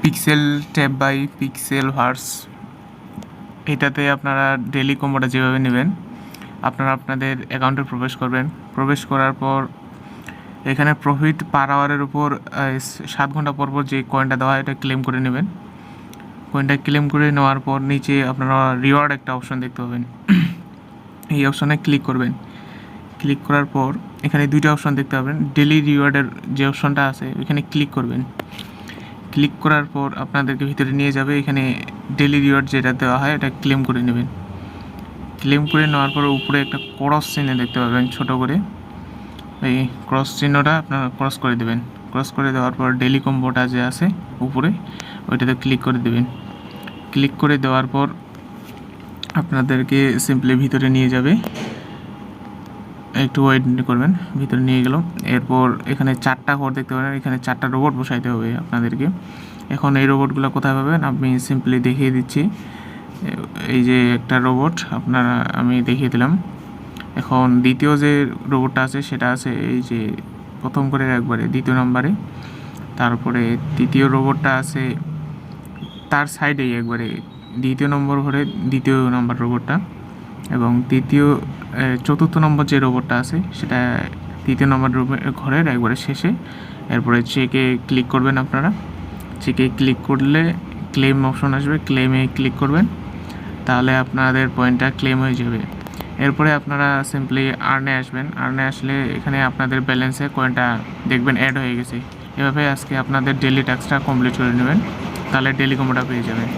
Pixel tab by pixel verse, এটাতে আপনারা daily কম্বোটা যেভাবে নেবেন, আপনারা আপনাদের অ্যাকাউন্টে প্রবেশ করার পর এখানে প্রফিট পার আওয়ারের উপর 7 ঘন্টা পর যে কয়েনটা দেওয়া হয় এটা ক্লেম করে নেবেন। কয়েনটা ক্লেম করে নেওয়ার পর নিচে আপনারা রিওয়ার্ড একটা অপশন দেখতে পাবেন, এই অপশনে ক্লিক করবেন। ক্লিক করার পর এখানে দুইটা অপশন দেখতে পাবেন, ডেলি রিওয়ার্ডের যে অপশনটা আছে ওইখানে ক্লিক করবেন। ক্লিক করার পর আপনাদেরকে ভিতরে নিয়ে যাবে, এখানে ডেলি রিওয়ার্ড যেটা দেওয়া হয় এটা ক্লেম করে নেবেন। ক্লেম করে নেওয়ার পর উপরে একটা ক্রস চিহ্ন দেখতে পাবেন ছোট করে, এই ক্রস চিহ্নটা আপনারা ক্রস করে দেবেন। ক্রস করে দেওয়ার পর ডেলি কম্বোটা যে আছে উপরে ওইটাতে ক্লিক করে দেবেন। ক্লিক করে দেওয়ার পর আপনাদেরকে সিম্পলি ভিতরে নিয়ে যাবে, একটু ওয়েট করবেন, ভিতরে নিয়ে গেল। এরপর এখানে 4টা ঘর দেখতে পারেন, এখানে 4টা রোবট বসাইতে হবে আপনাদেরকে। এখন এই রোবটগুলো কোথায় পাবেন আমি সিম্পলি দেখিয়ে দিচ্ছি। এই যে একটা রোবট আমি দেখিয়ে দিলাম। এখন দ্বিতীয় যে রোবটটা আছে সেটা আছে এই যে প্রথম করে একবারে 2য় নম্বরে, তারপরে তৃতীয় রোবটটা আছে তার সাইডেই একবারে 2য় নম্বর ঘরে 2য় নম্বর রোবটটা, এবং চতুর্থ নম্বর যে রোবটটা আছে সেটা 3য় নম্বর ঘরের একবারে শেষে। এরপরে চেকে ক্লিক করবেন, আপনারা চেকে ক্লিক করলে ক্লেম অপশন আসবে, ক্লেমে ক্লিক করবেন, তাহলে আপনাদের পয়েন্টটা ক্লেম হয়ে যাবে। এরপরে আপনারা সিম্পলি আর্নে আসবেন। আর্নে আসলে এখানে আপনাদের ব্যালেন্সে কয়েনটা দেখবেন অ্যাড হয়ে গেছে। এভাবে আজকে আপনাদের ডেলি টাস্কটা কমপ্লিট করে নেবেন, তাহলে ডেলি কম্বোটা পেয়ে যাবেন।